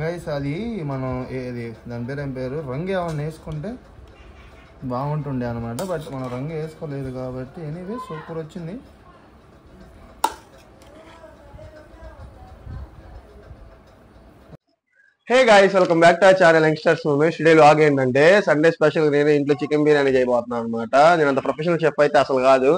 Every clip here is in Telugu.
గైస్ అది మనం ఏది దాని పేరు ఏం పేరు రంగు ఏమన్నా వేసుకుంటే బాగుంటుండే అనమాట. బట్ మనం రంగు వేసుకోలేదు కాబట్టి ఎనీవే సూపర్ వచ్చింది. Hey guys, welcome back to our channel youngsters movies. Today vlog ఏంటంటే సండే స్పెషల్ నేను ఇంట్లో చికెన్ బిర్యానీ చేయబోతున్నాను అనమాట. నేను అంత ప్రొఫెషనల్ షెఫ్ అయితే అసలు కాదు,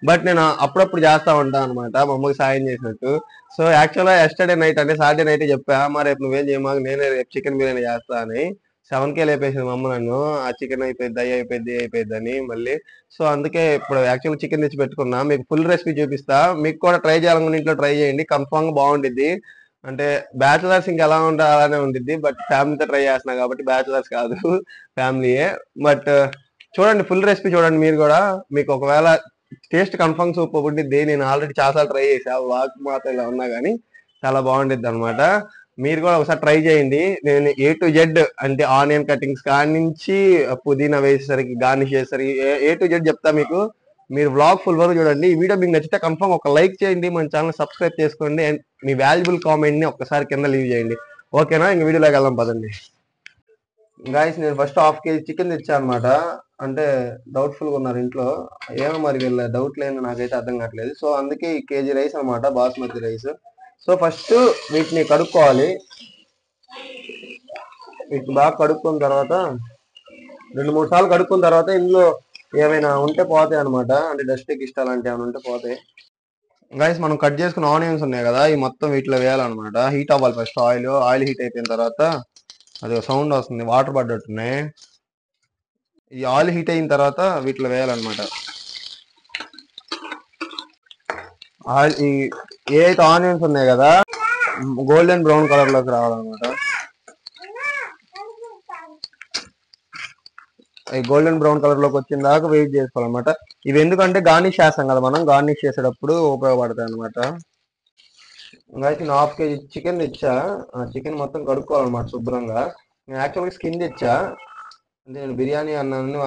బట్ నేను అప్పుడప్పుడు చేస్తా ఉంటాను అనమాట, మా అమ్మకి సాయం చేసినట్టు. సో యాక్చువల్గా ఎస్టర్డే నైట్ అంటే సాటర్డే నైట్ చెప్పా, మరి రేపు నువ్వేం చేయమాకు, నేనే రేపు చికెన్ బిర్యానీ చేస్తా అని. 7కే లేపేసింది మా అమ్మ నన్ను, ఆ చికెన్ అయిపోయింది అని మళ్ళీ. సో అందుకే ఇప్పుడు యాక్చువల్గా చికెన్ తెచ్చి పెట్టుకున్నా, మీకు ఫుల్ రెసిపీ చూపిస్తా. మీకు కూడా ట్రై చేయాలనుకున్న ఇంట్లో ట్రై చేయండి, కన్ఫామ్ గా బాగుండిద్ది. అంటే బ్యాచులర్స్ ఇంకా ఎలా ఉంటా అలానే ఉండిద్ది, బట్ ఫ్యామిలీతో ట్రై చేస్తున్నా కాబట్టి బ్యాచులర్స్ కాదు, ఫ్యామిలీయే. బట్ చూడండి, ఫుల్ రెసిపీ చూడండి మీరు కూడా. మీకు ఒకవేళ టేస్ట్ కన్ఫర్మ్ సూపర్ ఉండిద్ది. నేను ఆల్రెడీ చాలాసార్లు ట్రై చేసా, వాక్ మాత్రం ఇలా ఉన్నా కానీ చాలా బాగుండిద్ది అనమాట. మీరు కూడా ఒకసారి ట్రై చేయండి. నేను A to Z అంటే ఆనియన్ కటింగ్స్ కాడి నుంచి పుదీనా వేసేసరికి గార్నిష్ చేసేసరికి A to Z చెప్తా మీకు. మీరు వ్లాగ్ ఫుల్ వరకు చూడండి. ఈ వీడియో మీకు నచ్చితే కన్ఫర్మ్ ఒక లైక్ చేయండి, మన ఛానల్ సబ్స్క్రైబ్ చేసుకోండి, అండ్ మీ వాల్యుబుల్ కామెంట్ ని ఒక్కసారి కింద లీవ్ చేయండి. ఓకేనా? ఇంక వీడియోలోకి వెళ్దాం పదండి. గాయస్, నేను ఫస్ట్ హాఫ్ కేజీ చికెన్ తెచ్చా అనమాట. అంటే డౌట్ఫుల్ గా ఉన్నారు ఇంట్లో, ఏమో మరి వీళ్ళ డౌట్ లేదు, నాకైతే అర్థం కావట్లేదు. సో అందుకే ఈ కేజీ రైస్ అనమాట, బాస్మతి రైస్. సో ఫస్ట్ వీటిని కడుక్కోవాలి. వీటిని బాగా కడుక్కున్న తర్వాత 2-3 సార్లు కడుక్కున్న తర్వాత ఇందులో ఏమైనా ఉంటే పోతాయి అనమాట, అంటే డస్ట్ గిస్ట్ అలాంటి ఏమైనా ఉంటే పోతాయి. గైస్, మనం కట్ చేసుకున్న ఆనియన్స్ ఉన్నాయి కదా, ఈ మొత్తం వీటిలో వేయాలన్నమాట. హీట్ అవ్వాలి ఫస్ట్ ఆయిల్ హీట్ అయిపోయిన తర్వాత అది సౌండ్ వస్తుంది, వాటర్ పడ్డట్టున్నాయి. ఈ ఆయిల్ హీట్ అయిన తర్వాత వీటిలో వేయాలన్నమాట. ఆయిల్ ఏ అయితే ఆనియన్స్ ఉన్నాయి కదా, గోల్డెన్ బ్రౌన్ కలర్ లోకి రావాలన్నమాట. గోల్డెన్ బ్రౌన్ కలర్ లోకి వచ్చిన దాకా వెయిట్ చేసుకోవాలన్నమాట. ఇవి ఎందుకంటే గార్నిష్ చేస్తాం కదా, మనం గార్నిష్ చేసేటప్పుడు ఉపయోగపడతాయి అనమాట. అయితే హాఫ్ కేజీ చికెన్ తెచ్చా, ఆ చికెన్ మొత్తం కడుక్కోవాలన్నమాట శుభ్రంగా. నేను యాక్చువల్గా స్కిన్ తెచ్చా, అంటే నేను బిర్యానీ అన్నాను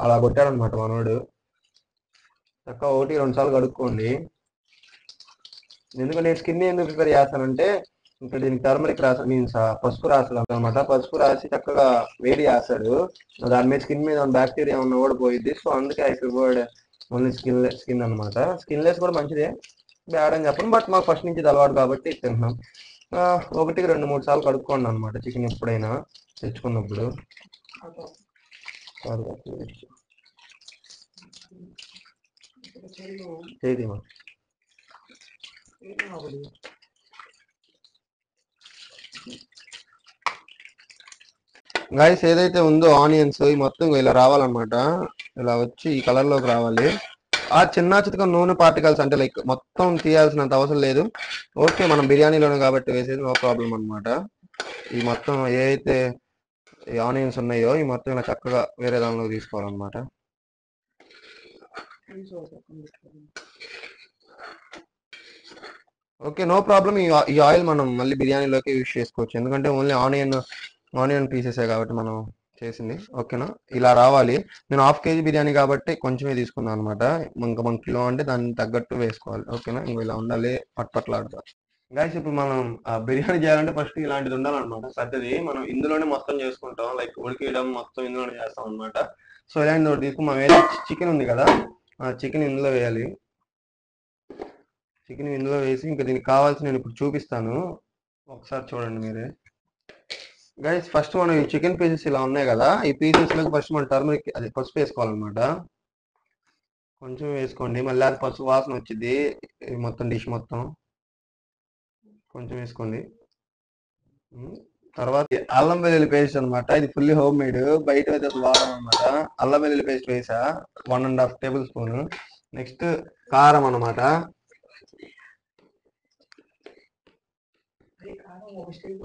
అలా కొట్టాడనమాట మనోడు. చక్కగా 1-2 సార్లు కడుక్కోండి. ఎందుకంటే నేను స్కిన్ ఎందుకు ప్రిపేర్ చేస్తానంటే, ఇంకా దీనికి టర్మరిక్ మీన్స్ పసుపు రాస్తాడు అనమాట. పసుపు రాసి చక్కగా వేడి చేస్తాడు, దాని మీద స్కిన్ మీద బ్యాక్టీరియా ఉన్న కూడా పోయిద్ది. సో అందుకే ఐ ప్రిఫర్డ్ ఓన్లీ స్కిన్ అనమాట. స్కిన్ లెస్ కూడా మంచిదే, బ్యాడ్ అని చెప్పను, బట్ మాకు ఫస్ట్ నుంచి అలవాటు కాబట్టి తింటున్నాం. 1-2-3 సార్లు కడుక్కోండి అనమాట చికెన్ ఎప్పుడైనా తెచ్చుకున్నప్పుడు. గైస్, ఏదైతే ఉందో ఆనియన్స్ ఈ మొత్తం ఇలా రావాలన్నమాట. ఇలా వచ్చి ఈ కలర్ లోకి రావాలి. ఆ చిన్న చితక నూనె పార్టికల్స్ అంటే లైక్ మొత్తం తీయాల్సినంత అవసరం లేదు. ఓకే, మనం బిర్యానీలోనే కాబట్టి వేసేది నో ప్రాబ్లం అనమాట. ఈ మొత్తం ఏ అయితే ఈ ఆనియన్స్ ఉన్నాయో ఈ మొత్తం ఇలా చక్కగా వేరే దానిలో తీసుకోవాలన్నమాట. Okay, no problem. ఈ ఆయిల్ మనం మళ్ళీ బిర్యానీలోకి యూజ్ చేసుకోవచ్చు, ఎందుకంటే ఓన్లీ ఆనియన్ పీసెసే కాబట్టి మనం చేసింది. ఓకేనా? ఇలా రావాలి. నేను హాఫ్ కేజీ బిర్యానీ కాబట్టి కొంచెమే తీసుకున్నాను అనమాట. ఇంకా 1 కిలో అంటే దానికి తగ్గట్టు వేసుకోవాలి. ఓకేనా? ఇంక ఇలా ఉండాలి, పట్లాడుతా. గైస్, ఇప్పుడు మనం బిర్యానీ చేయాలంటే ఫస్ట్ ఇలాంటిది ఉండాలన్నమాట, పెద్దది. మనం ఇందులోనే మొత్తం చేసుకుంటాం, లైక్ ఉడికేయడం మొత్తం ఇందులోనే చేస్తాం అనమాట. సో ఇలాంటి ఒకటి తీసుకుని మనం చికెన్ ఉంది కదా, ఆ చికెన్ ఇందులో వేయాలి. చికెన్ ఇందులో వేసి ఇంకా దీనికి కావాల్సి నేను ఇప్పుడు చూపిస్తాను, ఒకసారి చూడండి మీరే. గైస్, ఫస్ట్ మనం ఈ చికెన్ పీసెస్ ఇలా ఉన్నాయి కదా, ఈ పీసెస్ లో ఫస్ట్ మనం టర్మరిక్ అది పసుపు వేసుకోవాలన్నమాట. కొంచెం వేసుకోండి, మళ్ళీ అది పసుపు వాసన వచ్చింది మొత్తం డిష్ మొత్తం. కొంచెం వేసుకోండి. తర్వాత అల్లం వెల్లుల్లి పేస్ట్ అనమాట, ఇది ఫుల్లీ హోమ్ మేడ్, బయట అయితే అసలు వాడడం అనమాట. అల్లం వెల్లుల్లి పేస్ట్ వేసా 1.5 టేబుల్ స్పూన్. నెక్స్ట్ కారం అనమాట,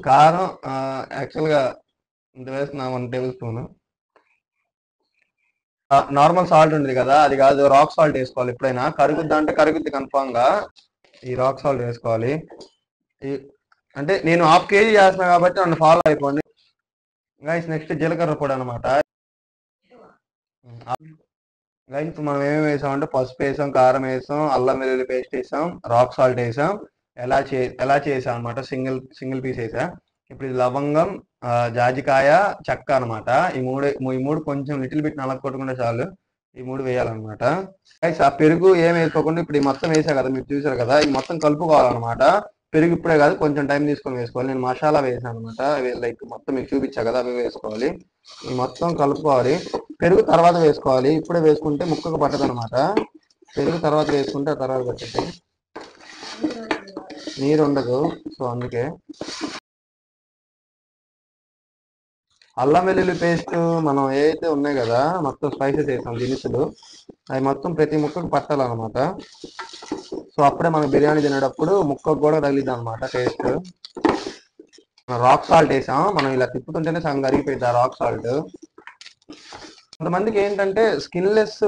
కారం యాక్చువల్ గా ఇంత వేస్తున్నా 1 టేబుల్ స్పూన్. నార్మల్ సాల్ట్ ఉంటుంది కదా, అది కాదు, రాక్ సాల్ట్ వేసుకోవాలి. ఎప్పుడైనా కరుగుద్ది అంటే కరుగుద్ది కన్ఫామ్ గా. ఈ రాక్ సాల్ట్ వేసుకోవాలి. అంటే నేను హాఫ్ కేజీ చేస్తున్నా కాబట్టి నన్ను ఫాలో అయిపోండి గైస్. నెక్స్ట్ జీలకర్ర పొడి అనమాట. గైస్, ఇప్పుడు మనం ఏమేమి వేసామంటే పసుపు వేసాం, కారం వేసాం, అల్లం వెల్లుల్లి పేస్ట్ వేసాం, రాక్ సాల్ట్ వేసాం, ఎలా చేసాం అనమాట. సింగిల్ పీస్ వేసా. ఇప్పుడు ఇది లవంగం, జాజికాయ, చెక్క అనమాట. ఈ మూడు కొంచెం లిటిల్ బిట్ నలగొట్టుకుంటే చాలు. ఈ మూడు వేయాలన్నమాట. ఆ పెరుగు ఏం వేసుకోకుండా ఇప్పుడు ఈ మొత్తం వేసా కదా, మీరు చూసారు కదా, ఈ మొత్తం కలుపుకోవాలన్నమాట. పెరుగు ఇప్పుడే కాదు, కొంచెం టైం తీసుకొని వేసుకోవాలి. నేను మసాలా వేసాను అనమాట, లైక్ మొత్తం మీకు చూపించా కదా, అవి వేసుకోవాలి. ఈ మొత్తం కలుపుకోవాలి. పెరుగు తర్వాత వేసుకోవాలి, ఇప్పుడే వేసుకుంటే ముక్కకు పట్టదు అనమాట. పెరుగు తర్వాత వేసుకుంటే ఆ తర్వాత పట్టదు, నీరు ఉండదు. సో అందుకే అల్లం వెల్లుల్లి పేస్ట్ మనం ఏదైతే ఉన్నాయి కదా, మొత్తం స్పైసెస్ వేసాం, దినుసులు, అవి మొత్తం ప్రతి ముక్కకు పట్టాలన్నమాట. సో అప్పుడే మనం బిర్యానీ తినేటప్పుడు ముక్కకు కూడా తగిలిద్ది అనమాట టేస్ట్. రాక్ సాల్ట్ వేసాం, మనం ఇలా తిప్పుతుంటేనే సగం కరిగిపోయింది ఆ రాక్ సాల్ట్. కొంతమందికి ఏంటంటే స్కిన్లెస్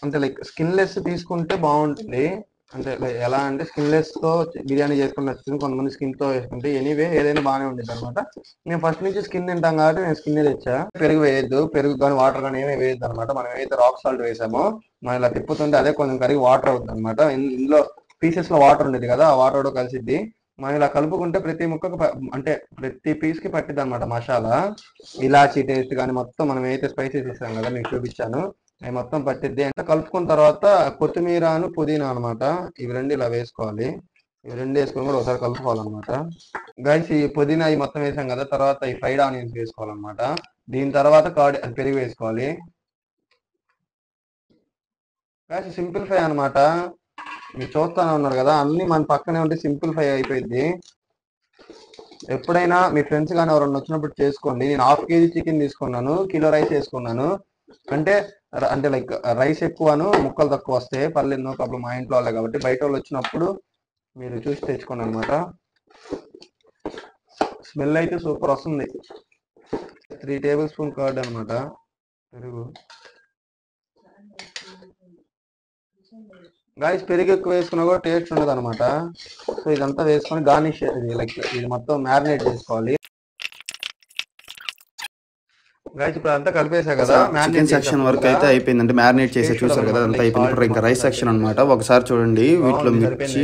అంటే లైక్ స్కిన్లెస్ తీసుకుంటే బాగుంటుంది. అంటే ఎలా అంటే స్కిన్లెస్ తో బిర్యానీ చేసుకుని నచ్చుతుంది, కొంతమంది స్కిన్ తో వేసుకుంటే. ఎనీవే ఏదైనా బాగానే ఉంటుంది అనమాట. నేను ఫస్ట్ నుంచి స్కిన్ తింటాం కాబట్టి నేను స్కిన్ తెచ్చా. పెరుగు వేయద్దు, పెరుగు కానీ వాటర్ కానీ ఏమీ వేయద్దు అనమాట. మనం ఏదైతే రాక్ సాల్ట్ వేసామో మనం ఇలా తిప్పుతుంటే అదే కొంచెం కరిగి వాటర్ అవుతుంది అనమాట. ఇందులో పీసెస్ లో వాటర్ ఉండేది కదా, ఆ వాటర్ కూడా కలిసిద్ది. మనం ఇలా కలుపుకుంటే ప్రతి ముక్కకు అంటే ప్రతి పీస్ కి పట్టిద్ది అనమాట మసాలా. ఇలాచీ టేస్ట్ కానీ మొత్తం మనం ఏదైతే స్పైసెస్ ఇస్తాం కదా, మీకు చూపించాను, అవి మొత్తం పట్టిద్ది. అంటే కలుపుకున్న తర్వాత కొత్తిమీరను పుదీనా అనమాట, ఇవి రెండు ఇలా వేసుకోవాలి. ఇవి రెండు వేసుకొని కూడా ఒకసారి కలుపుకోవాలన్నమాట. గైస్ ఈ పుదీనా ఈ మొత్తం వేసాం కదా, తర్వాత ఈ ఫ్రైడ్ ఆనియన్స్ వేసుకోవాలన్నమాట. దీని తర్వాత పెరుగు వేసుకోవాలి. గైస్ సింపుల్ ఫ్రై అనమాట, మీరు చూస్తూనే ఉన్నారు కదా, అన్ని మన పక్కనే ఉంటే సింపుల్ ఫ్రై అయిపోయింది. ఎప్పుడైనా మీ ఫ్రెండ్స్ కానీ ఎవరన్నా వచ్చినప్పుడు చేసుకోండి. నేను 1/2 kg చికెన్ తీసుకున్నాను, కిలో రైస్ వేసుకున్నాను. అంటే లైక్ రైస్ ఎక్కువను ముక్కలు తక్కువ వస్తే పర్లేదు, నో ప్రాబ్లం, మా ఇంట్లో వాళ్ళే కాబట్టి. బయట వాళ్ళు వచ్చినప్పుడు మీరు చూసి తెచ్చుకోండి అనమాట. స్మెల్ అయితే సూపర్ వస్తుంది. 3 టేబుల్ స్పూన్ కర్డ్ అనమాట, పెరుగు. గాయస్ పెరుగు ఎక్కువ వేసుకున్నా కూడా టేస్ట్ ఉండదు అనమాట. సో ఇదంతా వేసుకొని గార్నిష్, లైక్ ఇది మొత్తం మ్యారినేట్ చేసుకోవాలి. ఇప్పుడు అంతా కలిపేసా కదా, చికెన్ సెక్షన్ వరకు అయితే అయిపోయింది. అంటే మ్యారినేట్ చేసి చూసారు కదా, అంతా అయిపోయింది. ఇప్పుడు ఇంకా రైస్ సెక్షన్ అనమాట. ఒకసారి చూడండి, వీటిలో మిర్చి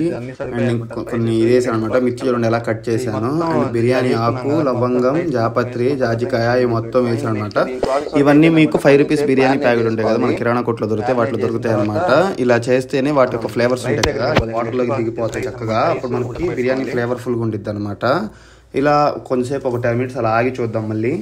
అండ్ కొన్ని వేసాను అనమాట. మిర్చి చూడండి ఎలా కట్ చేశాను. అండ్ బిర్యానీ ఆకు, లవంగం, జాపత్రి, జాజికాయ ఇవి మొత్తం వేసాను అనమాట. ఇవన్నీ మీకు 5 రూపీస్ బిర్యానీ ప్యాకెట్ ఉంటాయి కదా, మన కిరాణా కొట్లో దొరికితే వాటిలో దొరుకుతాయి అనమాట. ఇలా చేస్తేనే వాటి యొక్క ఫ్లేవర్స్ ఉంటాయి కదా, వాటర్లోకి దిగిపోతాయి చక్కగా. అప్పుడు మనకి బిర్యానీ ఫ్లేవర్ఫుల్గా ఉంటుంది అనమాట. ఇలా కొంతసేపు ఒక 10 minutes అలా ఆగి చూద్దాం మళ్ళీ.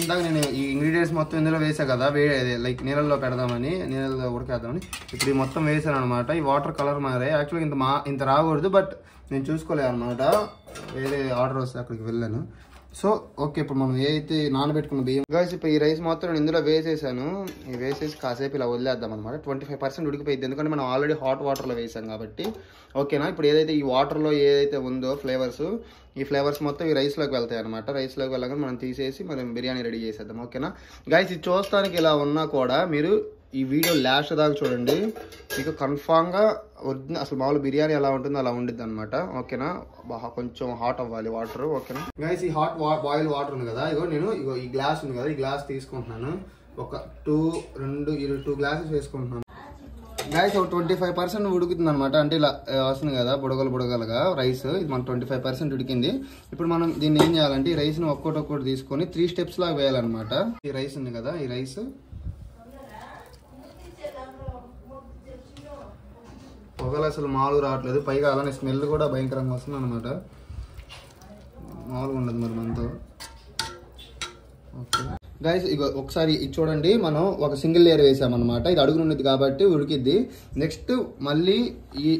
ఇందాక నేను ఈ ఇంగ్రీడియంట్స్ మొత్తం ఇందులో వేసా కదా, లైక్ నీళ్ళల్లో పెడదామని, నీళ్ళలో ఉడకేద్దామని. ఇప్పుడు ఈ మొత్తం వేసాను అనమాట. ఈ వాటర్ కలర్ మారే, యాక్చువల్గా ఇంత రాకూడదు, బట్ నేను చూసుకోలేదు అనమాట. వేరే ఆర్డర్ వస్తే అక్కడికి వెళ్ళాను. సో ఓకే, ఇప్పుడు మనం ఏదైతే నానబెట్టుకున్న బియ్యం గాయస్, ఇప్పుడు ఈ రైస్ మొత్తం నేను ఇందులో వేసేసాను. ఈ వేసేసి కాసేపు ఇలా వదిలేద్దాం అనమాట. 25% ఉడికిపోయింది, ఎందుకంటే మనం ఆల్రెడీ హాట్ వాటర్లో వేసాం కాబట్టి. ఓకేనా, ఇప్పుడు ఏదైతే ఈ వాటర్లో ఏదైతే ఉందో ఫ్లేవర్స్, ఈ ఫ్లేవర్స్ మొత్తం ఈ రైస్లోకి వెళ్తాయి అనమాట. రైస్లోకి వెళ్ళగానే మనం తీసేసి మనం బిర్యానీ రెడీ చేసేద్దాం. ఓకేనా గైస్, ఇది చూస్తానికి ఇలా ఉన్నా కూడా మీరు ఈ వీడియో లాస్ట్ దాకా చూడండి, మీకు కన్ఫామ్గా ఒరిజినల్ అసలు మామూలు బిర్యానీ ఎలా ఉంటుందో అలా ఉండిద్ది అనమాట. ఓకేనా, కొంచెం హాట్ అవ్వాలి వాటర్. ఓకేనా గైస్, ఈ హాట్ బాయిల్ వాటర్ ఉంది కదా, ఇగో ఈ గ్లాస్ ఉంది కదా, ఈ గ్లాస్ తీసుకుంటున్నాను. ఒక 2 గ్లాసెస్ వేసుకుంటున్నాను గైస్. ఒక 25% ఉడుకుతుంది అనమాట. అంటే ఇలా వస్తుంది కదా బుడగలుగా రైస్, ఇది మన 25% ఉడికింది. ఇప్పుడు మనం దీన్ని ఏం చేయాలంటే ఈ రైస్ని ఒక్కొక్కటి తీసుకొని 3 steps లాగా వేయాలన్నమాట. ఈ రైస్ ఉంది కదా, ఈ రైస్ పొగలు అసలు మామూలుగా రావట్లేదు, పైగా అలానే స్మెల్ కూడా భయంకరంగా వస్తుంది అనమాట. మామూలుగా ఉండదు మరి మనతో. ఓకే గైస్, ఇక ఒకసారి ఇది చూడండి, మనం ఒక సింగిల్ లేయర్ వేసామన్నమాట. ఇది అడుగున ఉన్నది కాబట్టి ఉడికిద్ది. నెక్స్ట్ మళ్ళీ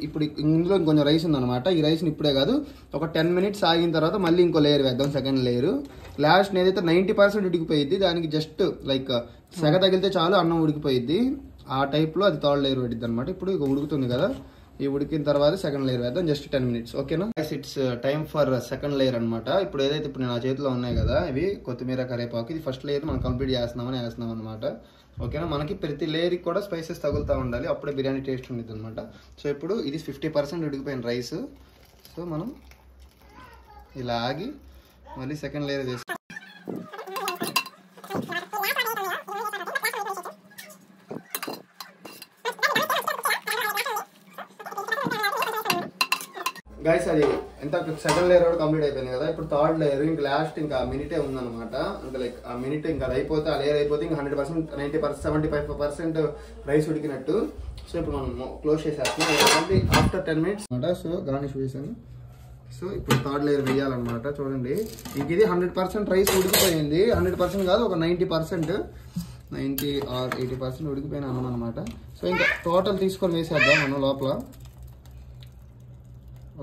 ఇప్పుడు ఇందులో కొంచెం రైస్ ఉందన్నమాట. ఈ రైస్ని ఇప్పుడే కాదు, ఒక 10 minutes ఆగిన తర్వాత మళ్ళీ ఇంకో లేయర్ వేద్దాం, సెకండ్ లేయర్. లాస్ట్ ఏదైతే 90% ఉడికిపోయిద్ది, దానికి జస్ట్ లైక్ సెగ తగిలితే చాలు అన్నం ఉడికిపోయిద్ది. ఆ టైప్లో అది థర్డ్ లేయర్ పెట్టిద్ది అనమాట. ఇప్పుడు ఇక ఉడుకుతుంది కదా, ఈ ఉడికిన తర్వాత సెకండ్ లేయర్ వేద్దాం, జస్ట్ 10 minutes. ఓకేనా, it's time for second layer అనమాట. ఇప్పుడు ఏదైతే ఇప్పుడు నా చేతిలో ఉన్నాయి కదా, ఇవి కొత్తిమీర, కరివేపాకు. ఇది ఫస్ట్ లేయర్ మనం కంప్లీట్ వేస్తున్నాం అనమాట. ఓకేనా. మనకి ప్రతి లేయర్కి కూడా స్పైసెస్ తగులుతూ ఉండాలి, అప్పుడే బిర్యానీ టేస్ట్ ఉంటుంది అనమాట. సో ఇప్పుడు ఇది 50% ఉడికిపోయిన రైస్. సో మనం ఇలా ఆగి మళ్ళీ సెకండ్ లేయర్ వేసి గైస్ అది ఎంత సెకండ్ లేయర్ కూడా కంప్లీట్ అయిపోయింది కదా. ఇప్పుడు థర్డ్ లేయర్ ఇంకా లాస్ట్ ఇంకా మినిటే ఉందన్నమాట. అంటే లైక్ ఆ మినిట్ ఇంకా అది అయిపోతే ఆ లేయర్ అయిపోతే ఇంకా 100%, 90%, 75% రైస్ ఉడికినట్టు. సో ఇప్పుడు మనం క్లోజ్ చేసేస్తున్నాం ఆఫ్టర్ 10 minutes అనమాట. సో గార్నిష్ వేసాను. సో ఇప్పుడు థర్డ్ లేయర్ వేయాలన్నమాట. చూడండి ఇంక ఇది 100% రైస్ ఉడికిపోయింది. 100% కాదు, ఒక 90%, 90 or 80% ఉడికిపోయిన అన్నం అనమాట. సో ఇంకా టోటల్ తీసుకొని వేసేద్దాం మనం లోపల.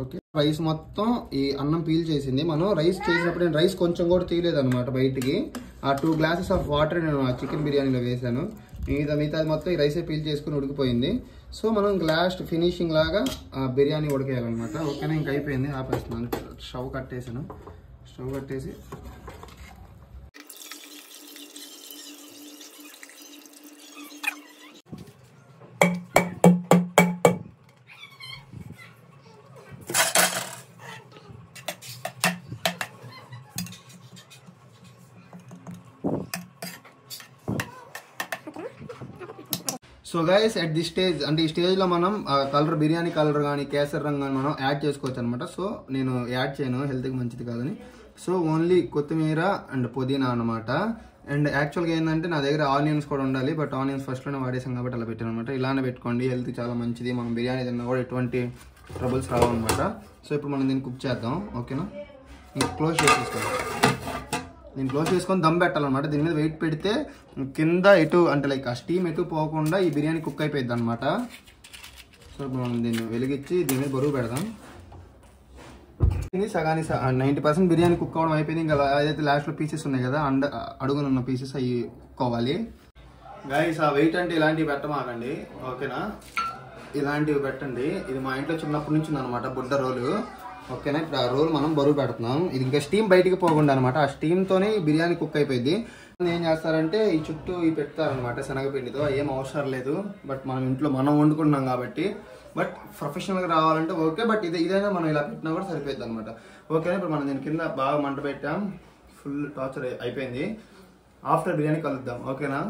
ఓకే, రైస్ మొత్తం ఈ అన్నం పీల్ చేసింది. మనం రైస్ చేసినప్పుడు నేను రైస్ కొంచెం కూడా తీయలేదు అనమాట బయటికి. ఆ 2 glasses ఆఫ్ వాటర్ నేను ఆ చికెన్ బిర్యానీలో వేసాను. మిగతాది మొత్తం ఈ రైసే పీల్ చేసుకుని ఉడికిపోయింది. సో మనం లాస్ట్ ఫినిషింగ్ లాగా బిర్యానీ ఉడికేయాలన్నమాట. ఓకేనా, ఇంకా అయిపోయింది. ఆపేస్తున్నాను. స్టవ్ కట్టేసాను. స్టవ్ కట్టేసి so guys at the stage, అంటే ఈ స్టేజ్లో మనం కలర్, బిర్యానీ కలర్ కానీ కేసర్ రంగు కానీ మనం యాడ్ చేసుకోవచ్చు అనమాట. సో నేను యాడ్ చేయను, హెల్త్కి మంచిది కాదని. సో ఓన్లీ కొత్తిమీర అండ్ పుదీనా అనమాట. అండ్ యాక్చువల్గా ఏంటంటే నా దగ్గర ఆనియన్స్ కూడా ఉండాలి, బట్ ఆనియన్స్ ఫస్ట్లోనే వాడేసాం కాబట్టి అలా పెట్టాను అనమాట. ఇలానే పెట్టుకోండి, హెల్త్కి చాలా మంచిది. మనం బిర్యానీ తిన్నా కూడా ఎటువంటి ట్రబుల్స్ రావు అనమాట. సో ఇప్పుడు మనం దీన్ని కుక్ చేద్దాం. ఓకేనా, ఇంకా క్లోజ్ చేసేసుకోండి. దీన్ని క్లోజ్ చేసుకొని దమ్ పెట్టాలన్నమాట. దీని మీద వెయిట్ పెడితే కింద ఎటు అంటే లైక్ ఆ స్టీమ్ ఎటు పోకుండా ఈ బిర్యానీ కుక్ అయిపోయింది అనమాట. సో ఇప్పుడు మనం దీన్ని వెలిగించి దీని మీద బరువు పెడదాం. సగానికి 90% బిర్యానీ కుక్ అవ్వడం అయిపోయింది. ఇంకా ఏదైతే లాస్ట్లో పీసెస్ ఉన్నాయి కదా, అడుగునున్న పీసెస్ అవి కుక్కోవాలి. గైస్ ఆ వెయిట్ అంటే ఇలాంటివి పెట్టమాకండి, ఓకేనా. ఇలాంటివి పెట్టండి. ఇది మా ఇంట్లో చిన్నప్పటి నుంచి ఉందన్నమాట, బుడ్డ రోలు. ఓకేనా, ఇప్పుడు ఆ రోల్ మనం బరువు పెడుతున్నాం. ఇది ఇంకా స్టీమ్ బయటికి పోకుండా అనమాట. ఆ స్టీమ్తోనే బిర్యానీ కుక్ అయిపోయింది. ఏం చేస్తారంటే ఈ చుట్టూ ఇవి పెడతారనమాట శనగపిండితో. ఏం అవసరం లేదు, బట్ మనం ఇంట్లో మనం వండుకుంటున్నాం కాబట్టి. బట్ ప్రొఫెషనల్గా రావాలంటే ఓకే, బట్ ఇదైనా మనం ఇలా పెట్టినా కూడా సరిపోద్ది అనమాట. ఓకేనా, ఇప్పుడు మనం దీని కింద బాగా మంట పెట్టాం. ఫుల్ టార్చర్ అయిపోయింది. ఆఫ్టర్ బిర్యానీ కలుద్దాం, ఓకేనా.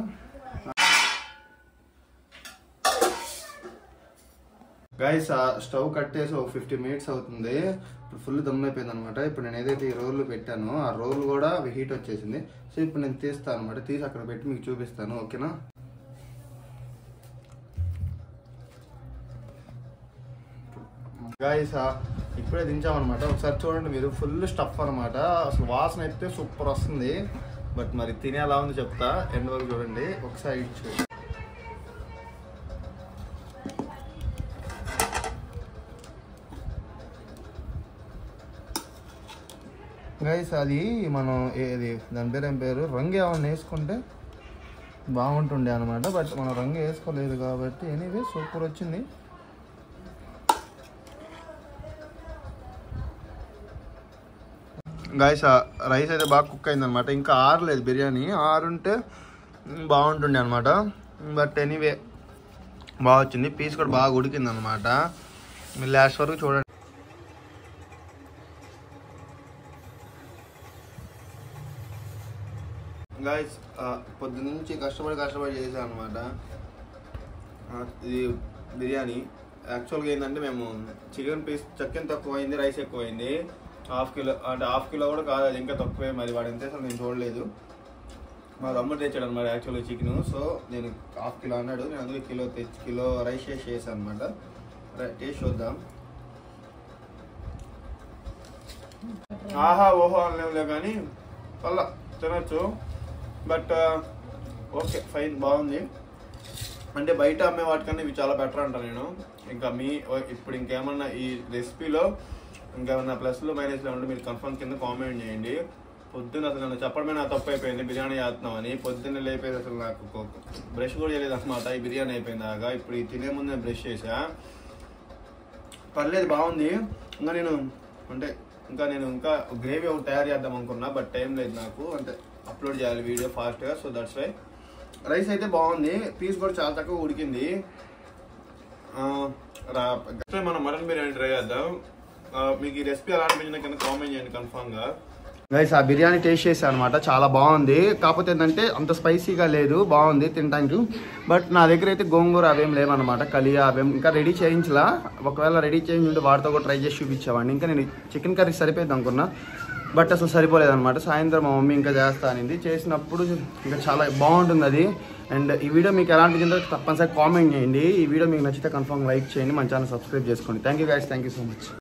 గైస్ ఆ స్టవ్ కట్టేసి ఒక 50 minutes అవుతుంది. ఇప్పుడు ఫుల్ దమ్ అయిపోయింది అనమాట. ఇప్పుడు నేను ఏదైతే ఈ రోల్ పెట్టానో ఆ రోల్ కూడా హీట్ వచ్చేసింది. సో ఇప్పుడు నేను తీస్తాను అనమాట. తీసి అక్కడ పెట్టి మీకు చూపిస్తాను, ఓకేనా. గైస్ ఇప్పుడే దించామన్నమాట. ఒకసారి చూడండి మీరు, ఫుల్ స్టఫ్ అనమాట. అసలు వాసన అయితే సూపర్ వస్తుంది. బట్ మరి తినే ఎలా ఉంది చెప్తా, ఎండ్ వరకు చూడండి. ఒకసారి చూడండి గైస్. అది మనం దాని పేరు ఏం పేరు, రంగు ఏమన్నా వేసుకుంటే బాగుంటుండే అనమాట. బట్ మనం రంగు వేసుకోలేదు కాబట్టి ఎనీవే సూపర్ వచ్చింది. గైస్ రైస్ అయితే బాగా కుక్ అయింది అనమాట. ఇంకా ఆరలేదు బిర్యానీ, ఆరుంటే బాగుంటుండే అనమాట. బట్ ఎనీవే బాగా వచ్చింది. పీస్ కూడా బాగా ఉడికింది అనమాట. మీరు లాస్ట్ వరకు చూడండి. గైస్ పొద్దున్న నుంచి కష్టపడి చేసాను అనమాట ఇది బిర్యానీ. యాక్చువల్గా ఏంటంటే మేము చికెన్ తక్కువ అయింది, రైస్ ఎక్కువ అయింది. హాఫ్ కిలో కూడా కాదు, అది ఇంకా తక్కువే. మరి వాడు ఎంత అసలు నేను చూడలేదు. మా తమ్ముడు తెచ్చాడు అనమాట యాక్చువల్గా చికెన్. సో నేను హాఫ్ కిలో అన్నాడు, నేను అందుకే కిలో రైస్ చేసాను అనమాట. టేస్ట్ చూద్దాం. ఆహా ఓహో అనలేములే కానీ పల్ల తినచ్చు. బట్ ఓకే ఫైన్, బాగుంది. అంటే బయట అమ్మే వాటికన్నా ఇవి చాలా బెటర్ అంట నేను. ఇంకా ఇప్పుడు ఇంకేమన్నా ఈ రెసిపీలో ఇంకేమన్నా ప్లస్లు మైనస్లు ఉంటే మీరు కన్ఫర్మ్ కింద కామెంట్ చేయండి. పొద్దున్న అసలు నన్ను చెప్పడమే నా తప్పు అయిపోయింది, బిర్యానీ చేస్తున్నామని. పొద్దున్న లేపేది అసలు నాకు బ్రష్ కూడా చేయలేదు అనమాట. ఈ బిర్యానీ అయిపోయింది దాకా. ఇప్పుడు ఈ తినే ముందు నేను బ్రష్ చేసా. పర్లేదు, బాగుంది. ఇంకా గ్రేవీ ఒకటి తయారు చేద్దాం అనుకున్నా, బట్ టైం లేదు నాకు. అంటే అప్లోడ్ చేయాలి వీడియో ఫాస్ట్గా. సో దట్స్ వై రైస్ అయితే బాగుంది, పీస్ కూడా చాలా తక్కువ ఉడికింది. మనం మటన్ బిర్యానీ ట్రై చేద్దాం. మీకు ఈ రెసిపీ ఎలా అనిపించింది కింద కామెంట్ చేయండి కన్ఫామ్గా. గైస్ ఆ బిర్యానీ టేస్ట్ చేశాను అనమాట, చాలా బాగుంది. కాకపోతే ఏంటంటే అంత స్పైసీగా లేదు, బాగుంది తినడానికి. బట్ నా దగ్గర అయితే గోంగూర అవేం లేవన్నమాట, కలియా అవేం ఇంకా రెడీ చేయించలా. ఒకవేళ రెడీ చేయించి ఉంటే వాటితో కూడా ట్రై చేసి చూపించేవాడిని. ఇంకా నేను చికెన్ కర్రీ సరిపోయింది అనుకున్నా, బట్ అసలు సరిపోలేదన్నమాట. సాయంత్రం మా మమ్మీ ఇంకా చేస్తా అనింది, చేసినప్పుడు ఇంకా చాలా బాగుంటుంది అది. అండ్ ఈ వీడియో మీకు ఎలా అనిపించిందో తప్పనిసరిగా కామెంట్ చేయండి. ఈ వీడియో మీకు నచ్చితే కన్ఫర్మ్ లైక్ చేయండి, మన ఛానల్ సబ్స్క్రైబ్ చేసుకోండి. Thank you guys, thank you so much.